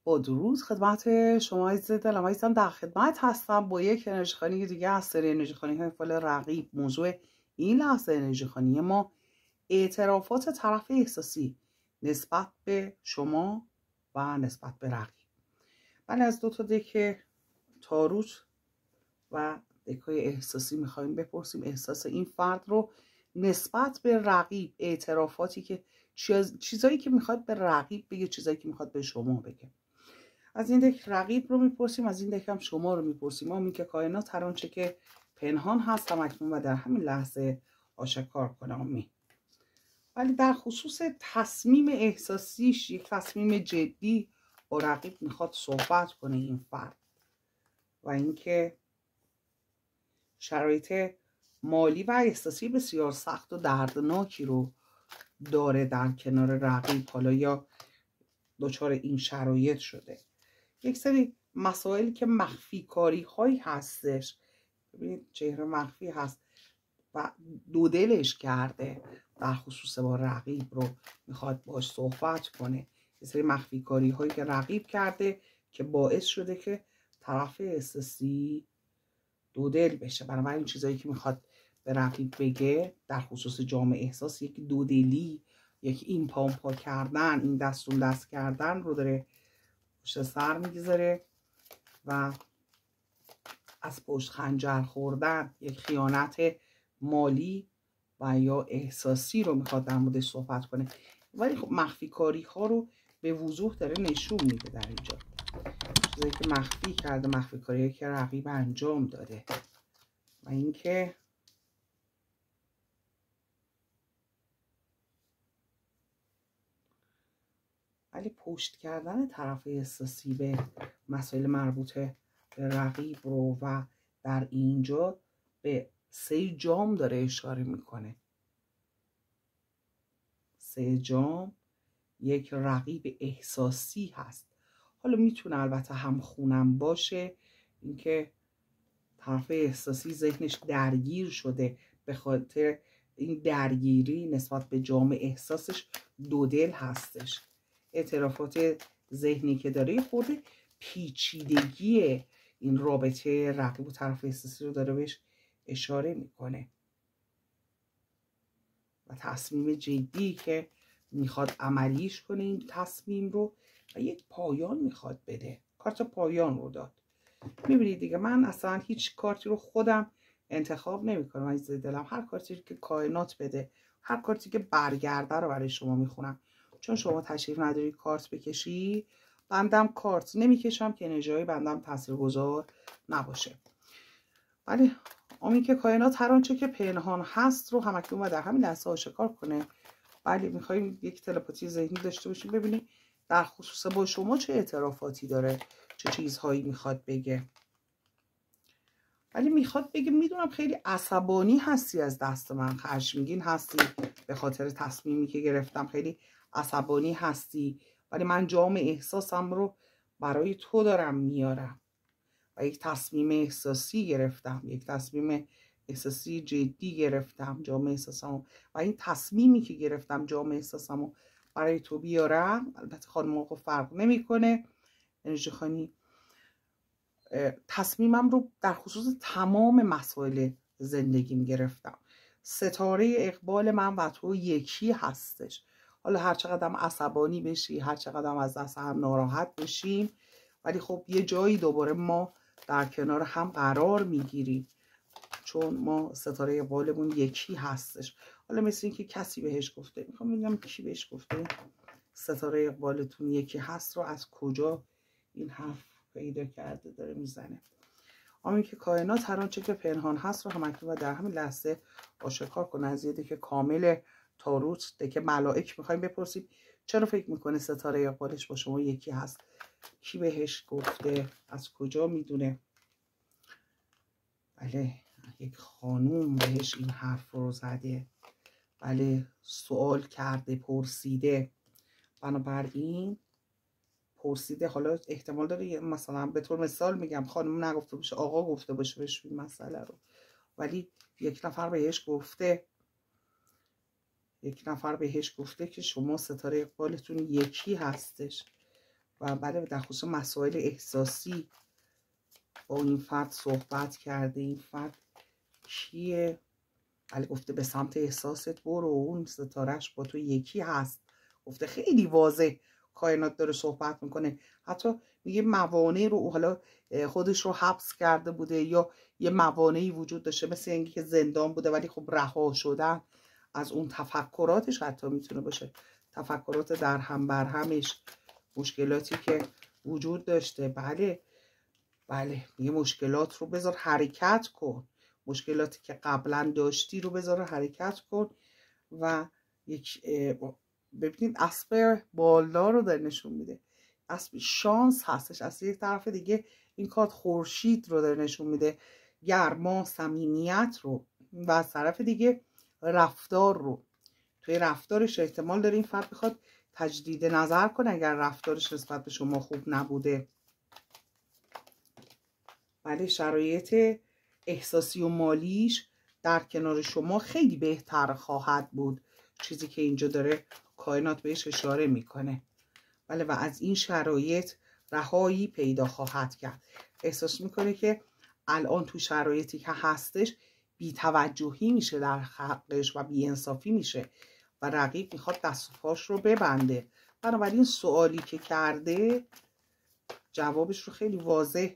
با درود خدمت شما عزیز دلم عزیزم، در خدمت هستم با یک انرژی خوانی دیگه از سری انرژی خوانی های فال رقیب. موضوع این لحظه انرژی خوانی ما اعترافات طرف احساسی نسبت به شما و نسبت به رقیب. بله، از 2 تا دک تاروت و دکای احساسی میخوایم بپرسیم احساس این فرد رو نسبت به رقیب، اعترافاتی که چیزایی که میخواد به رقیب بگه، چیزایی که میخواد به شما بگه. از این دک رقیب رو میپرسیم، از این دک هم شما رو میپرسیم. ما که کائنات هر آنچه که پنهان هست هم اکنون و در همین لحظه آشکار کنه. آمین. ولی در خصوص تصمیم احساسیش، یک تصمیم جدی با رقیب میخواد صحبت کنه این فرد و اینکه شرایط مالی و احساسی بسیار سخت و دردناکی رو داره در کنار رقیب، حالا یا دچار این شرایط شده. یک سری مسائلی که مخفی کاری هایی هستش، ببینید چهره مخفی هست و دودلش کرده در خصوص با رقیب رو میخواد باش صحبت کنه. یک سری مخفی کاری هایی که رقیب کرده که باعث شده که طرف احساسی دودل بشه. بنابراین چیزایی که میخواد به رقیب بگه در خصوص جامعه احساس، یک دودلی، یک این پا پا کردن، این دستون دست کردن رو داره پشت سر میگذاره و از پشت خنجر خوردن، یک خیانت مالی و یا احساسی رو میخواد در موردش صحبت کنه. ولی خب مخفی کاری ها رو به وضوح داره نشون میده در اینجا، چیزایی که مخفی کرده، مخفی کاری که رقیب انجام داده و اینکه ولی پشت کردن طرف احساسی به مسائل مربوط به رقیب رو و در اینجا به 3 جام داره اشاره میکنه. 3 جام یک رقیب احساسی هست. حالا میتونه البته هم خونم باشه، اینکه طرف احساسی ذهنش درگیر شده، به خاطر این درگیری نسبت به جام احساسش دودل هستش. اعترافات ذهنی که داره خورده پیچیدگی این رابطه رقیب و طرف احساسی رو داره بهش اشاره میکنه و تصمیم جدی که میخواد عملیش کنه این تصمیم رو و یک پایان میخواد بده. کارت پایان رو داد. میبینید دیگه، من اصلا هیچ کارتی رو خودم انتخاب نمیکنم عزیز دلم. هر کارتی که کائنات بده، هر کارتی که برگرده رو برای شما میخونم. چون شما تشریف نداری کارت بکشی، بندم کارت نمیکشم که انرژیای بندم تاثیرگذار نباشه. ولی امید که کائنات هر آنچه که پنهان هست رو همکنون و در همین لحظه آشکار کنه. ولی میخوایم یک تلپاتی ذهنی داشته باشیم، ببینیم در خصوص با شما چه اعترافاتی داره، چه چیزهایی میخواد بگه. ولی میخواد بگه میدونم خیلی عصبانی هستی از دست من، خشمگین هستی به خاطر تصمیمی که گرفتم، خیلی عصبانی هستی، ولی من جام احساسم رو برای تو دارم میارم و یک تصمیم احساسی گرفتم، یک تصمیم احساسی جدی گرفتم، جام احساسم و این تصمیمی که گرفتم جام احساسم رو برای تو بیارم. البته خانم آقا فرق نمیکنه، انرژی خوانی تصمیمم رو در خصوص تمام مسائل زندگیم گرفتم. ستاره اقبال من و تو یکی هستش. حالا هر چقدر عصبانی بشی، هر چقدر از دست هم ناراحت بشیم، ولی خب یه جایی دوباره ما در کنار هم قرار میگیریم، چون ما ستاره اقبالمون یکی هستش. حالا مثل این که کسی بهش گفته، میخوام بگم کی بهش گفته ستاره اقبالتون یکی هست رو از کجا این حرف پیدا کرده داره میزنه. آمین که کائنات هر آنچه که پنهان هست رو همکنون و در همین لحظه آشکار کنه. از یه دک کامل تاروت، دک ملائک میخوایم بپرسیم چرا فکر میکنه ستاره اقبالش با شما یکی هست، کی بهش گفته، از کجا میدونه. بله، یک خانوم بهش این حرف رو زده، بله سوال کرده، پرسیده. بنابراین پرسیده، حالا احتمال داره مثلا به طور مثال میگم خانم نگفته باشه، آقا گفته باشه بهش این مسئله رو، ولی یک نفر بهش گفته، یک نفر بهش گفته که شما ستاره اقبالتون یکی هستش و بله در خصوص مسائل احساسی با این فرد صحبت کرده. این فرد کیه؟ بله گفته به سمت احساست برو، اون ستارهش با تو یکی هست. گفته خیلی واضح کائنات داره صحبت میکنه. حتی میگه موانع رو حالا خودش رو حبس کرده بوده یا یه موانعی وجود داشته، مثل اینکه زندان بوده ولی خب رها شدن از اون تفکراتش حتی میتونه باشه، تفکرات در هم بر همش، مشکلاتی که وجود داشته. بله میگه مشکلات رو بذار حرکت کن، مشکلاتی که قبلا داشتی رو بذار حرکت کن. و یک ببینید اسب بالدار رو داره نشون میده، اسب شانس هستش. از یک طرف دیگه این کارت خورشید رو داره نشون میده، گرما، صمیمیت رو، و از طرف دیگه رفتار رو. توی رفتارش احتمال داره این فرد بخواد تجدید نظر کنه اگر رفتارش نسبت به شما خوب نبوده. ولی شرایط احساسی و مالیش در کنار شما خیلی بهتر خواهد بود، چیزی که اینجا داره کائنات بهش اشاره میکنه. بله و از این شرایط رهایی پیدا خواهد کرد. احساس میکنه که الان تو شرایطی که هستش بی‌توجهی میشه در حقش و بی‌انصافی میشه و رقیب میخواد دست و پاش رو ببنده. بنابراین سوالی که کرده جوابش رو خیلی واضح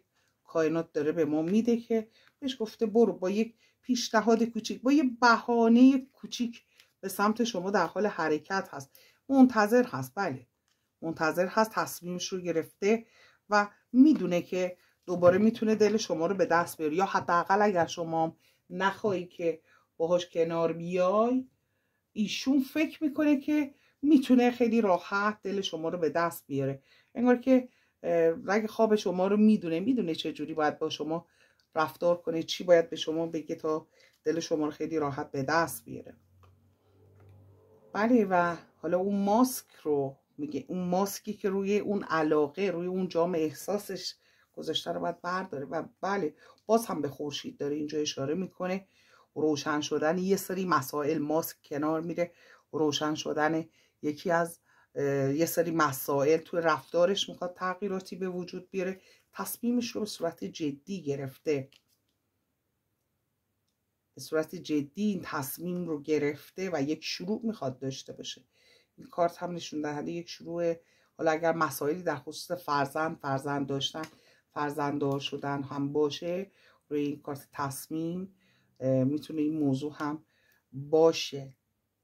کائنات داره به ما میده که بهش گفته برو با یک پیشنهاد کوچیک، با یه بهانه کوچیک به سمت شما در حال حرکت هست، منتظر هست. بله منتظر هست، تصمیمش رو گرفته و میدونه که دوباره میتونه دل شما رو به دست بیاره، یا حداقل اگر شما نخواهی که باهاش کنار بیای، ایشون فکر میکنه که میتونه خیلی راحت دل شما رو به دست بیاره. انگار که رگ خواب شما رو میدونه چه جوری باید با شما رفتار کنه، چی باید به شما بگه تا دل شما رو خیلی راحت به دست بیاره. بله و حالا اون ماسک رو میگه، اون ماسکی که روی اون علاقه، روی اون جام احساسش گذاشته رو باید برداره. و بله باز هم به خورشید داره اینجا اشاره میکنه، روشن شدن یه سری مسائل، ماسک کنار میره، روشن شدن یکی از یه سری مسائل توی رفتارش میخواد تغییراتی به وجود بیاره. تصمیمش رو به صورت جدی گرفته، به صورت جدی این تصمیم رو گرفته و یک شروع میخواد داشته باشه. این کارت هم نشون دهنده یک شروع. حالا اگر مسائلی در خصوص فرزند داشتن، فرزنددار شدن هم باشه، روی این کارت تصمیم میتونه این موضوع هم باشه.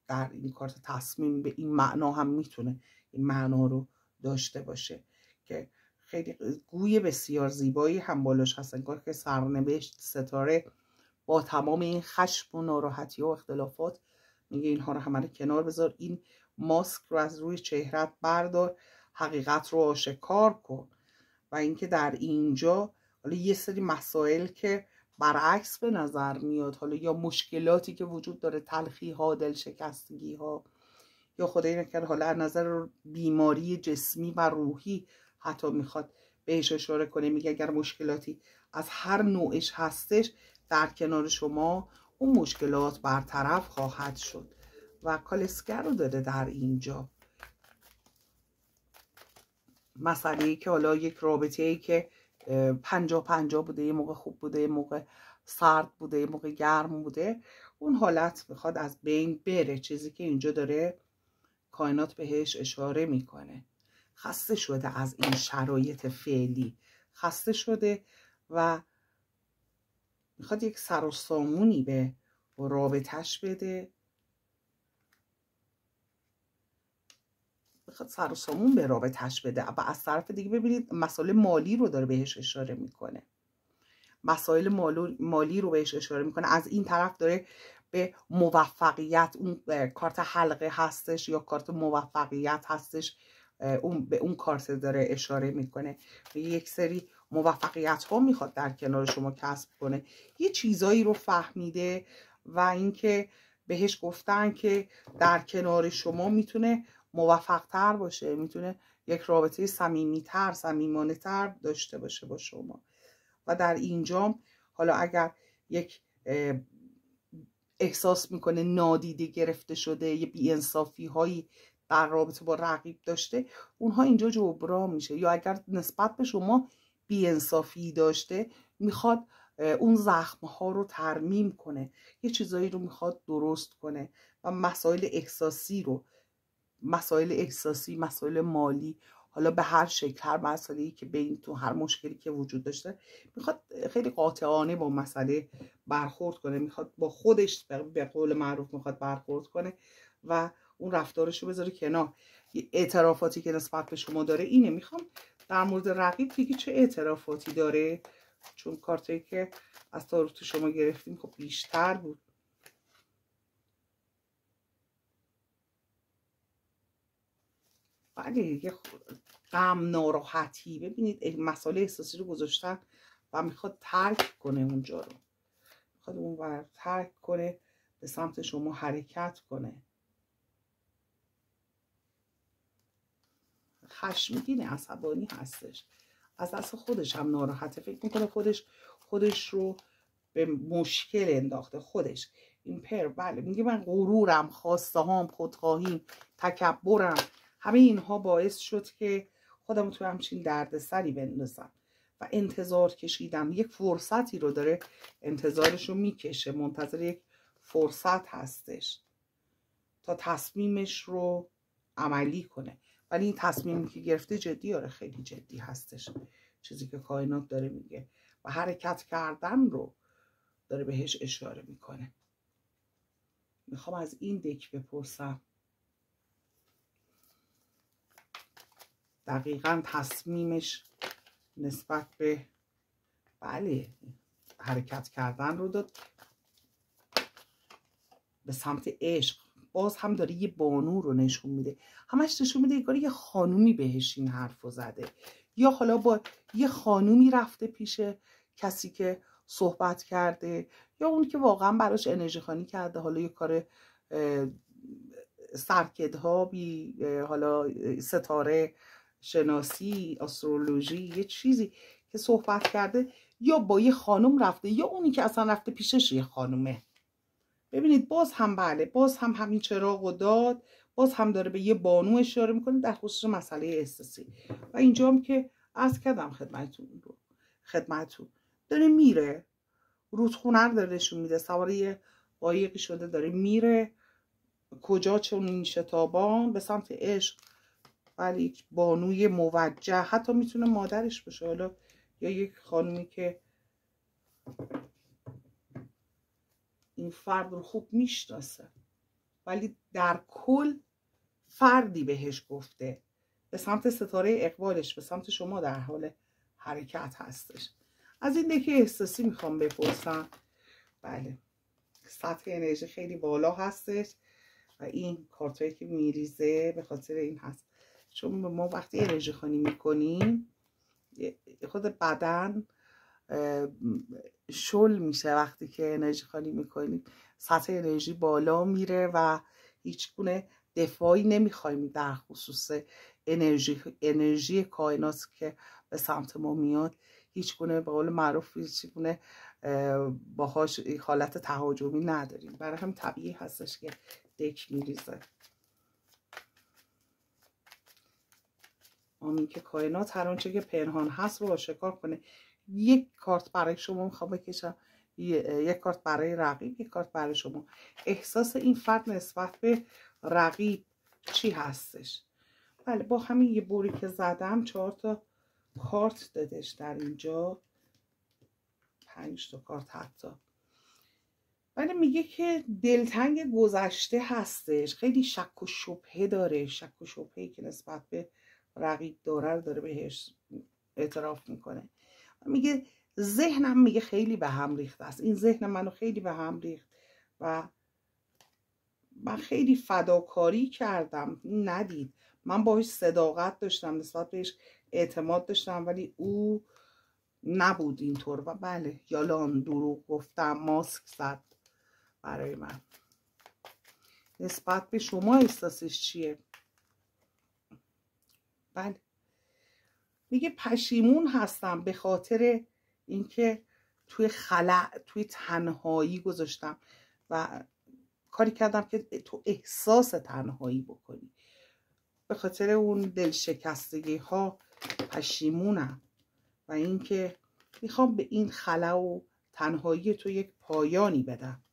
در این کارت تصمیم به این معنا هم میتونه این معنا رو داشته باشه که خیلی گوی بسیار زیبایی هم بالاش هست. انگار که سرنوشت ستاره با تمام این خشم و ناراحتی و اختلافات میگه اینها رو همه کنار بذار، این ماسک رو از روی چهرت بردار، حقیقت رو آشکار کن. و اینکه در اینجا حالا یه سری مسائل که برعکس به نظر میاد، حالا یا مشکلاتی که وجود داره، تلخی ها، دلشکستگی ها، یا خدای نکرده حالا از نظر بیماری جسمی و روحی حتی میخواد بهش اشاره کنه. میگه اگر مشکلاتی از هر نوعش هستش در کنار شما اون مشکلات برطرف خواهد شد. و کالسکه رو داده در اینجا، مسئله‌ای که حالا یک رابطه‌ای که 50-50 بوده، یه موقع خوب بوده، یه موقع سرد بوده، یه موقع گرم بوده، اون حالت میخواد از بین بره. چیزی که اینجا داره کائنات بهش اشاره میکنه. خسته شده از این شرایط فعلی، خسته شده و میخواد یک سر و سامونی به رابطش بده، میخواد سر و سامون به رابطش بده. و از طرف دیگه ببینید مسائل مالی رو داره بهش اشاره میکنه، مسائل مالی رو بهش اشاره میکنه. از این طرف داره به موفقیت، اون کارت حلقه هستش یا کارت موفقیت هستش، به اون کارت داره اشاره میکنه. به یک سری موفقیت ها میخواد در کنار شما کسب کنه، یه چیزایی رو فهمیده و اینکه بهش گفتن که در کنار شما میتونه موفق تر باشه، میتونه یک رابطه صمیمانه تر داشته باشه با شما. و در اینجا حالا اگر یک احساس میکنه نادیده گرفته شده، یه بی‌انصافی هایی در رابطه با رقیب داشته اونها اینجا جبران میشه. یا اگر نسبت به شما بی‌انصافی داشته میخواد اون زخم‌ها رو ترمیم کنه، یه چیزایی رو میخواد درست کنه و مسائل احساسی، مسائل مالی، حالا به هر شکل، هر مسئله‌ای که بینتون، هر مشکلی که وجود داشته، میخواد خیلی قاطعانه با مسئله برخورد کنه، میخواد با خودش به قول معروف میخواد برخورد کنه و اون رفتارش رو بذاره کنار. اعترافاتی که نسبت به شما داره اینه. میخوام در مورد رقیب دیگه چه اعترافاتی داره، چون کارتایی که از تاروت شما گرفتیم خب بیشتر بود. بله یه غم، ناراحتی، ببینید مسئله احساسی رو گذاشتن و میخواد ترک کنه اونجا رو، میخواد اون ترک کنه، به سمت شما حرکت کنه. خشمگین، عصبانی هستش، از دست خودش هم ناراحته، فکر میکنه خودش رو به مشکل انداخته. خودش این بله میگه من غرورم، خواسته هام، خودخواهیم، تکبرم، همه اینها باعث شد که خودم تو همچین دردسری بندازم و انتظار کشیدم. یک فرصتی رو داره، انتظارش رو میکشه، منتظر یک فرصت هستش تا تصمیمش رو عملی کنه. ولی این تصمیمی که گرفته جدی، آره خیلی جدی هستش، چیزی که کائنات داره میگه و حرکت کردن رو داره بهش اشاره میکنه. میخوام از این دک بپرسم دقیقاً تصمیمش نسبت به بله حرکت کردن رو داد به سمت عشق. باز هم داره یه بانو رو نشون میده، همش نشون میده انگار یه خانومی بهش این حرف رو زده، یا حالا با یه خانومی رفته پیش کسی که صحبت کرده، یا اون که واقعا براش انرژی خوانی کرده، حالا یه کار سرکدهابی، حالا ستاره شناسی، استرولوژی، یه چیزی که صحبت کرده، یا با یه خانوم رفته، یا اونی که اصلا رفته پیشش یه خانومه. ببینید باز هم بله، باز هم همین چراغ و داد، باز هم داره به یه بانو اشاره میکنه در خصوص مسئله احساسی. و اینجا هم که عرض کردم خدمتتون داره میره، رودخونه رو داره نشون میده، سوار یه قایقی شده داره میره کجا، چون این شتابان به سمت عشق. ولی یک بانوی موجه، حتی میتونه مادرش باشه، حالا یا یک خانومی که این فرد رو خوب میشناسه، ولی در کل فردی بهش گفته، به سمت ستاره اقبالش، به سمت شما در حال حرکت هستش. از این دکه احساسی میخوام بپرسم. بله سطح انرژی خیلی بالا هستش و این کارتایی که میریزه به خاطر این هست، چون ما وقتی انرژی خوانی میکنیم خود بدن شل میشه. وقتی که انرژی خوانی میکنیم سطح انرژی بالا میره و هیچ گونه دفاعی نمیخوایم در خصوص انرژی کائنات که به سمت ما میاد. هیچ گونه به قول معروف هیچ گونه باهاش حالت تهاجمی نداریم، برای هم طبیعی هستش که دک میریزه. آمین که کائنات هر آنچه که پنهان هست رو آشکار کنه. یک کارت برای شما میخوام بکشم، یک کارت برای رقیب، یک کارت برای شما. احساس این فرد نسبت به رقیب چی هستش؟ بله با همین یه بوری که زدم 4 تا کارت دادش در اینجا، 5 تا کارت حتی. ولی میگه که دلتنگ گذشته هستش، خیلی شک و شبهه داره، شک و شبهه‌ای که نسبت به رقیب داره بهش اعتراف میکنه. میگه ذهنم میگه خیلی به هم ریخته است، این ذهن منو خیلی به هم ریخت و من خیلی فداکاری کردم، ندید من باهاش صداقت داشتم، نسبت بهش اعتماد داشتم، ولی او نبود اینطور و بله یالان دروغ گفتم، ماسک زد برای من. نسبت به شما احساسش چیه؟ بله میگه پشیمون هستم به خاطر اینکه توی خلأ، توی تنهایی گذاشتم و کاری کردم که تو احساس تنهایی بکنی. به خاطر اون دلشکستگی ها پشیمونم و اینکه میخوام به این خلا و تنهایی تو یک پایانی بدم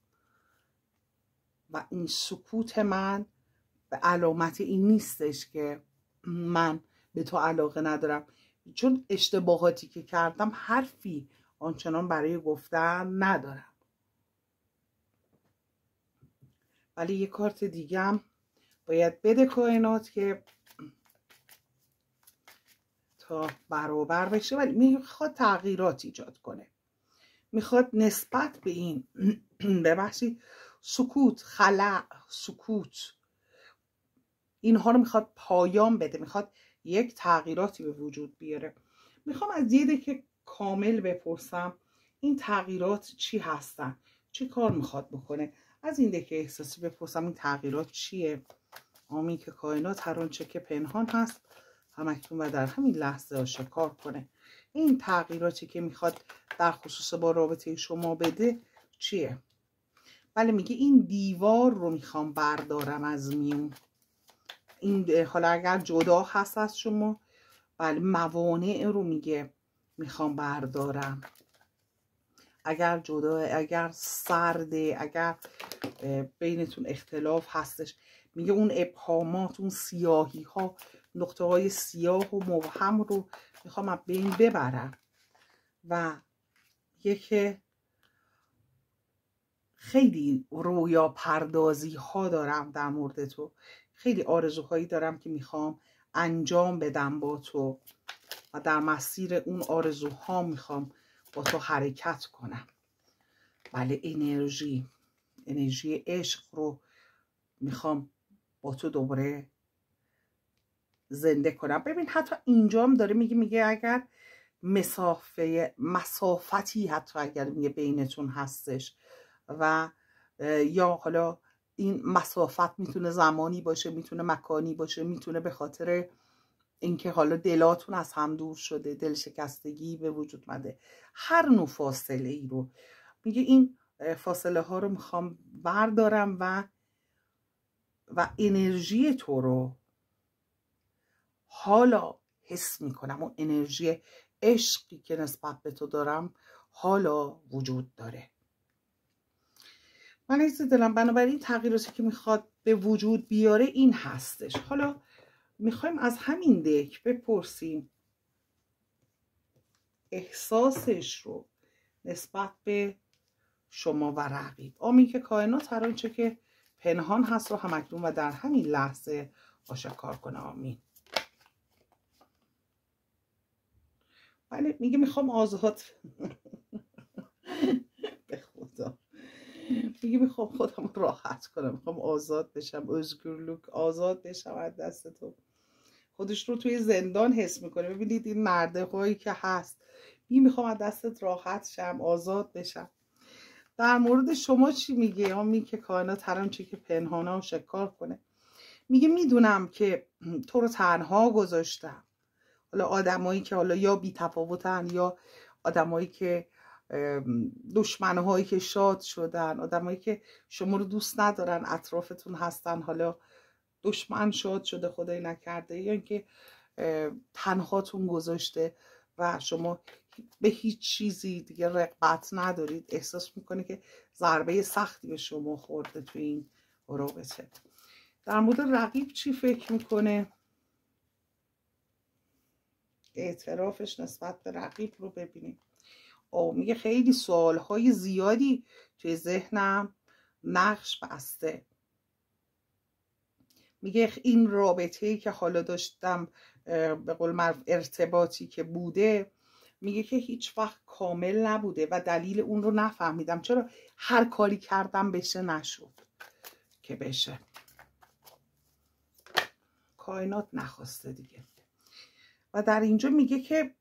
و این سکوت من به علامت این نیستش که من به تو علاقه ندارم، چون اشتباهاتی که کردم حرفی آنچنان برای گفتن ندارم. ولی یه کارت دیگه هم باید بده کائنات که تا برابر بشه، ولی میخواد تغییرات ایجاد کنه، میخواد نسبت به این ببخشید سکوت، خلأ، سکوت، اینها رو میخواد پایان بده، میخواد یک تغییراتی به وجود بیاره. میخوام از دیده که کامل بپرسم این تغییرات چی هستن، چی کار میخواد بکنه. از این ده که احساسی بپرسم این تغییرات چیه. آمین که کائنات هر آنچه که پنهان هست همکنون و در همین لحظه آشکار کنه. این تغییراتی که میخواد در خصوص با رابطه شما بده چیه؟ بله میگه این دیوار رو میخوام بردارم از میون. این حالا اگر جدا هست از شما، بله موانع رو میگه میخوام بردارم. اگر جدا، اگر سرده، اگر بینتون اختلاف هستش، میگه اون ابهامات، اون سیاهی ها، نقطه های سیاه و مبهم رو میخوام از بین ببرم. و که خیلی رویا پردازی ها دارم در مورد تو، خیلی آرزوهایی دارم که میخوام انجام بدم با تو و در مسیر اون آرزوها میخوام با تو حرکت کنم. بله انرژی عشق رو میخوام با تو دوباره زنده کنم. ببین حتی اینجام داره میگه اگر مسافتی حتی اگر میگه بینتون هستش و یا حالا این مسافت میتونه زمانی باشه، میتونه مکانی باشه، میتونه به خاطر اینکه حالا دلاتون از هم دور شده، دل شکستگی به وجود اومده، هر نوع فاصله ای رو میگه این فاصله ها رو میخوام بردارم و انرژی تو رو حالا حس میکنم. اون انرژی عشقی که نسبت به تو دارم حالا وجود داره. من عزیز دلم بنابراین تغییراتی که میخواد به وجود بیاره این هستش. حالا میخوایم از همین دک بپرسیم احساسش رو نسبت به شما و رقیب. آمین که کائنات هر آنچه که پنهان هست رو همکنون و در همین لحظه آشکار کنه. آمین. بله میگه میخوام آزاد به خدا میگه میخوام خودم راحت کنم، میخوام آزاد بشم، ازگرلوک، آزاد بشم از دست تو. خودش رو توی زندان حس میکنه. ببینید این مرده هایی که هست، میخوام از دستت راحت شم، آزاد بشم. در مورد شما چی میگه؟ آمین که کائنات هر آنچه که پنهانه و شکار کنه. میگه میدونم که تو رو تنها گذاشتم. حالا آدمایی که حالا یا بی تفاوتن یا آدمایی که دشمنهایی که شاد شدن، آدمایی که شما رو دوست ندارن اطرافتون هستن، حالا دشمن شاد شده خدای نکرده، یا اینکه تنهاتون گذاشته و شما به هیچ چیزی دیگه رغبت ندارید، احساس میکنه که ضربه سختی به شما خورده تو این رابطه. در مورد رقیب چی فکر میکنه؟ اعترافش نسبت به رقیب رو ببینیم. میگه خیلی سوالهای زیادی توی ذهنم نقش بسته. میگه این رابطه‌ای که حالا داشتم، به قول معروف ارتباطی که بوده، میگه که هیچ وقت کامل نبوده و دلیل اون رو نفهمیدم. چرا هر کاری کردم بشه نشد که بشه. کائنات نخواسته دیگه. و در اینجا میگه که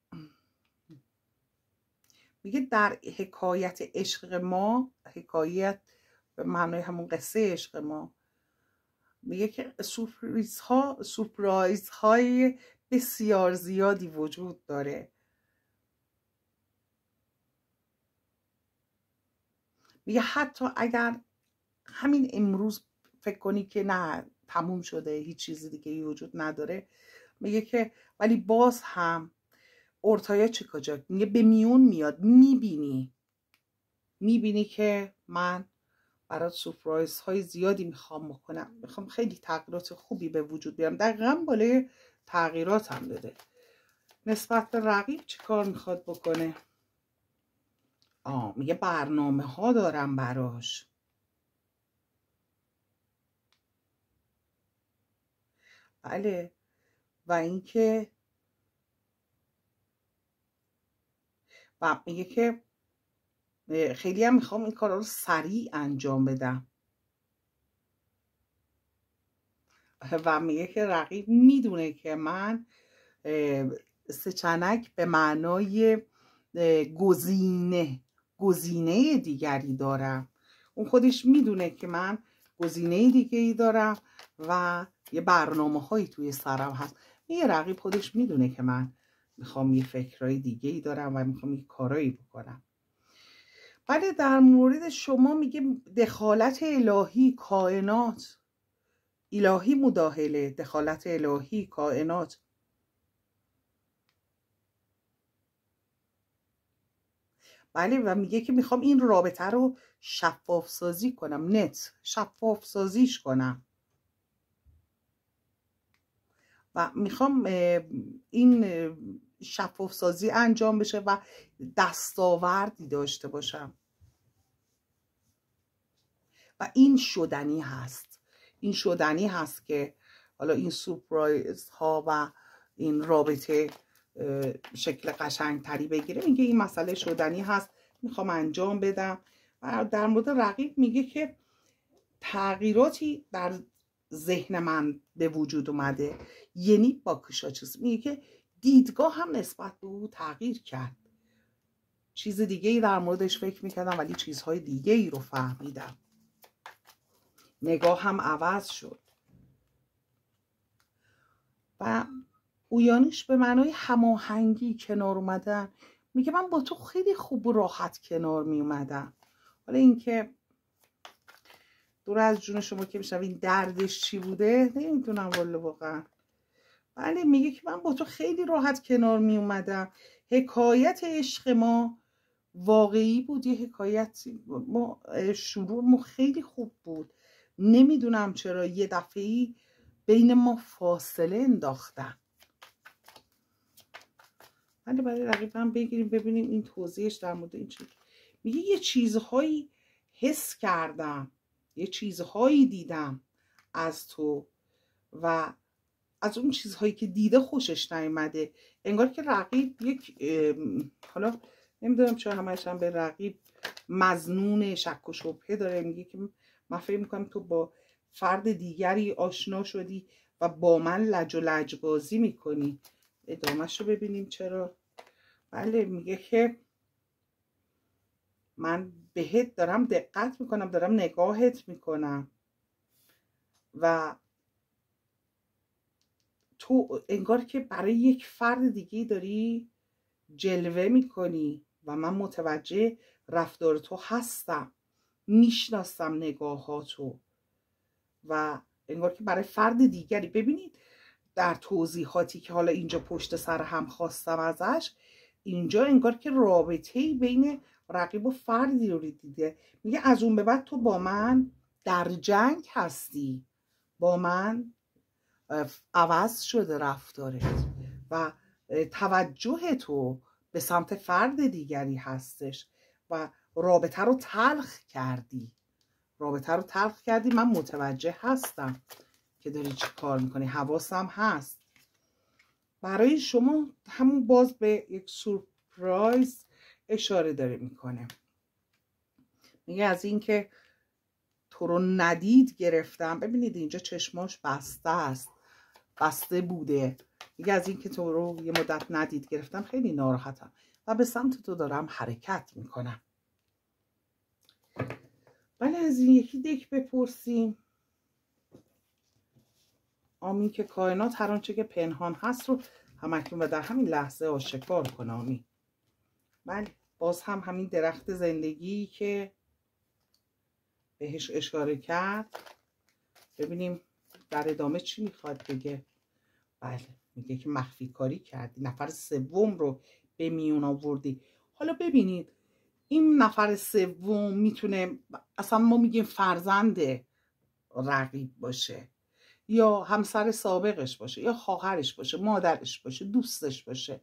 میگه در حکایت عشق ما، حکایت به معنای همون قصه عشق ما، میگه که سورپرایز های بسیار زیادی وجود داره. میگه حتی اگر همین امروز فکر کنی که نه تموم شده، هیچ چیزی دیگه ای وجود نداره. میگه که ولی باز هم اورتایا چیکاجا میگه به میون میاد، میبینی که من برات سورپرایز های زیادی میخوام بکنم، میخوام خیلی تغییرات خوبی به وجود بیارم. دقیقا بالای تغییرات هم بده. نسبت به رقیب چی کار میخواد بکنه؟ میگه برنامه ها دارم براش. بله. و اینکه و میگه که خیلی هم میخوام این کارا رو سریع انجام بدم. و میگه که رقیب میدونه که من سچنک به معنای گزینه دیگری دارم. اون خودش میدونه که من گزینه دیگری دارم و یه برنامه هایی توی سرم هست. یه رقیب خودش میدونه که من میخوام یه فکرهای دیگری دارم و میخوام یه کارایی بکنم. بله. در مورد شما میگه دخالت الهی، کائنات، الهی مداخله، دخالت الهی، کائنات. بله. و میگه که میخوام این رابطه رو شفاف سازی کنم، شفاف سازیش کنم و میخوام این شفاف سازی انجام بشه و دستاوردی داشته باشم و این شدنی هست که حالا این سورپرایز ها و این رابطه شکل قشنگتری بگیره. میگه این مسئله شدنی هست، میخوام انجام بدم. و در مورد رقیب میگه که تغییراتی در ذهن من به وجود اومده. یعنی با کشاچیز میگه که دیدگاه هم نسبت به او تغییر کرد. چیز دیگه ای در موردش فکر میکردم ولی چیزهای دیگه ای رو فهمیدم. نگاه هم عوض شد. و اویانش به معنای هماهنگی، کنار اومدن. میگه من با تو خیلی خوب و راحت کنار می اومدم. حالا اینکه دور از جون شما که میشنوین دردش چی بوده نمیدونم واقعا. بله. میگه که من با تو خیلی راحت کنار می اومدم. حکایت عشق ما واقعی بود. یه حکایت ما شروع ما خیلی خوب بود. نمیدونم چرا یه دفعه‌ای بین ما فاصله انداختن. ولی برای رقیبا بگیریم ببینیم این توضیحش در مورد این چی. میگه یه چیزهایی حس کردم، یه چیزهایی دیدم از تو و از اون چیزهایی که دیده خوشش نیامده. انگار که رقیب یک حالا نمیدونم چرا همش هم به رقیب مظنون شک و شبهه داره. میگه که من فکر میکنم تو با فرد دیگری آشنا شدی و با من لج و لجبازی میکنی. ادامهش رو ببینیم چرا. بله. میگه که من بهت دارم دقت میکنم، دارم نگاهت میکنم و تو انگار که برای یک فرد دیگه داری جلوه میکنی و من متوجه رفتار تو هستم، میشناسم نگاهاتو و انگار که برای فرد دیگری. ببینید در توضیحاتی که حالا اینجا پشت سر هم خواستم ازش، اینجا انگار که رابطه‌ای بین رقیب و فردی رو دیده. میگه از اون به بعد تو با من در جنگ هستی، با من عوض شده رفتارت و توجه تو به سمت فرد دیگری هستش و رابطه رو تلخ کردی. من متوجه هستم که داری چی کار میکنی، حواسم هست. برای شما همون باز به یک سورپرایز اشاره داره میکنه. میگه از این که تو رو ندید گرفتم. ببینید اینجا چشماش بسته بوده. میگه از این که تو رو یه مدت ندید گرفتم خیلی ناراحتم و به سمت تو دارم حرکت میکنم. ولی از این یکی دک بپرسیم. آمین که کائنات هر آنچه که پنهان هست رو همکنون و در همین لحظه آشکار کنه. آمین. بله. باز هم همین درخت زندگی که بهش اشاره کرد. ببینیم در ادامه چی میخواد بگه؟ بله میگه که مخفی کاری کردی، نفر سوم رو به میون آوردی. حالا ببینید این نفر سوم میتونه اصلا ما میگیم فرزند رقیب باشه، یا همسر سابقش باشه، یا خواهرش باشه، مادرش باشه، دوستش باشه،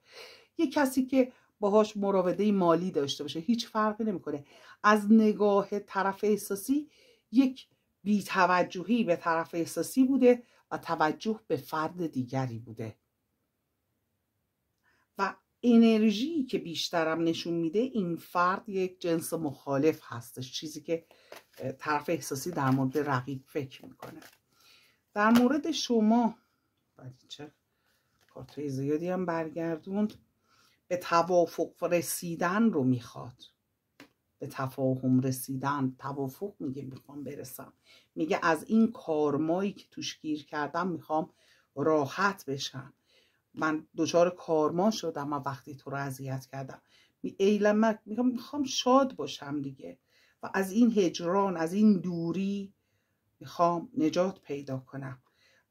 یه کسی که باهاش مراوده مالی داشته باشه. هیچ فرقی نمیکنه. از نگاه طرف احساسی یک بی‌توجهی به طرف احساسی بوده و توجه به فرد دیگری بوده و انرژی که بیشترم نشون میده این فرد یک جنس مخالف هستش، چیزی که طرف احساسی در مورد رقیب فکر میکنه. در مورد شما چه کارتای زیادی هم برگردوند. به توافق رسیدن رو میخواد، به تفاهم رسیدن، توافق میگه میخوام برسم، میگه از این کارمایی که توش گیر کردم میخوام راحت بشم. من دچار کارما شدم و وقتی تو رو اذیت کردم، ایلمک میخوام شاد باشم دیگه و از این هجران، از این دوری میخوام نجات پیدا کنم.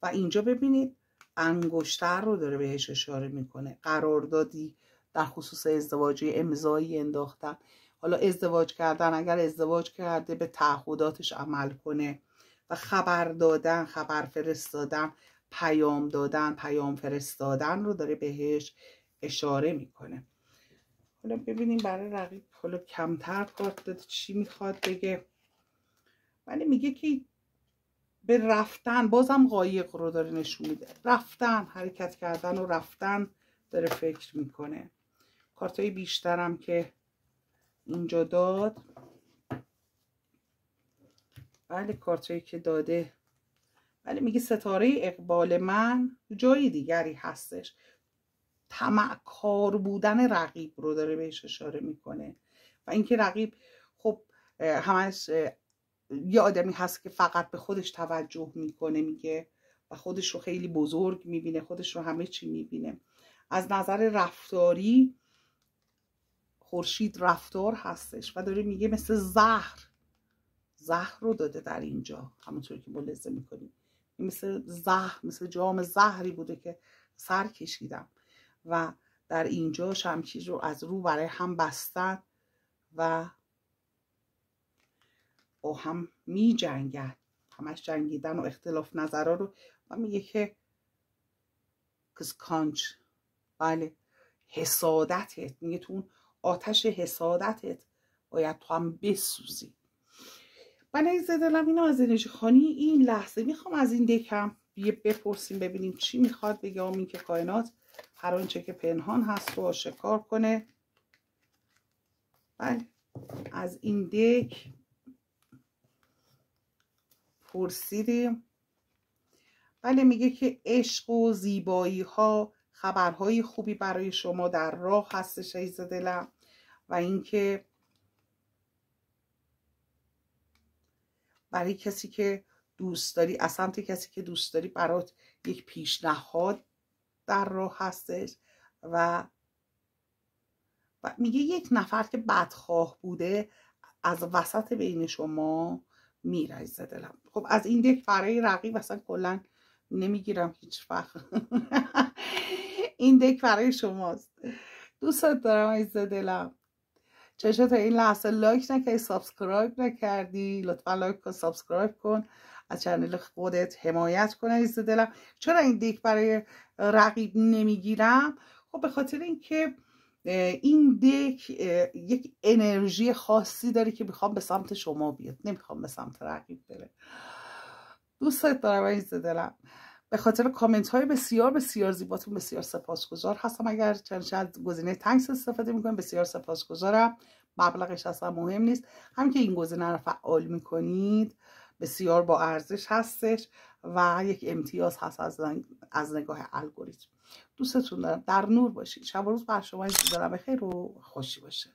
و اینجا ببینید انگشتر رو داره بهش اشاره میکنه. قراردادی در خصوص ازدواجی امضایی انداختن. حالا ازدواج کردن، اگر ازدواج کرده به تعهداتش عمل کنه و خبر دادن، خبر فرستادن، پیام دادن، پیام فرستادن رو داره بهش اشاره میکنه. حالا ببینیم برای رقیب حالا کمتر کارت داده چی میخواد بگه. ولی میگه که به رفتن، بازم قایق رو داره نشون میده، رفتن، حرکت کردن و رفتن داره فکر میکنه. کارتای بیشترم که اینجا داد، بله کارتایی که داده، ولی میگه ستاره اقبال من جای دیگری هستش. طمعکار بودن رقیب رو داره بهش اشاره میکنه و اینکه رقیب خب همش یه آدمی هست که فقط به خودش توجه میکنه، میگه و خودش رو خیلی بزرگ میبینه، خودش رو همه چی میبینه. از نظر رفتاری خورشید رفتار هستش و داره میگه مثل زهر رو داده در اینجا، همونطور که ملاحظه میکنیم مثل زهر، مثل جام زهری بوده که سر کشیدم و در اینجا شمشیر رو از رو برای هم بستن و با هم می جنگن، همش جنگیدن و اختلاف نظرها رو. و میگه که کسکانچ، بله حسادتت، میگه تو اون آتش حسادتت باید تو هم بسوزی. من از دلم اینو از انرژی خانی این لحظه میخوام از این دکم بپرسیم ببینیم چی میخواد بگه. آمین که کائنات هر آنچه که پنهان هست رو آشکار کنه. بله از این دک پرسیدیم. بله میگه که عشق و زیبایی ها، خبرهای خوبی برای شما در راه هستش عزیز دلم و اینکه برای کسی که دوست داری، از سمت کسی که دوست داری برات یک پیشنهاد در راه هستش و میگه یک نفر که بدخواه بوده از وسط بین شما میره عزیز دلم. خب از این دک برای رقیب اصلا کلا نمیگیرم هیچ وقت. این دک برای شماست. دوستت دارم عزیز دلم. چشم تا این لحظه لایک نکردی، سابسکرایب نکردی، لطفا لایک کن، سابسکرایب کن، از چنل خودت حمایت کن عزیز دلم. چرا این دک برای رقیب نمیگیرم؟ خب به خاطر اینکه این دک یک انرژی خاصی داره که میخوام به سمت شما بیاد، نمیخوام به سمت رقیب بره. دوستت دارم عزیز دلم. به خاطر کامنت های بسیار بسیار زیباتون بسیار سپاسگزار هستم. اگر چند از گزینه تانکس استفاده میکنم بسیار سپاسگزارم. مبلغش اصلا مهم نیست، همین که این گزینه رو فعال میکنید بسیار با ارزش هستش و یک امتیاز هست از نگاه الگوریتم. دوستتون دارم. در نور باشید. شب و روز بر شما عزیز دلم بخیر و خوشی باشه.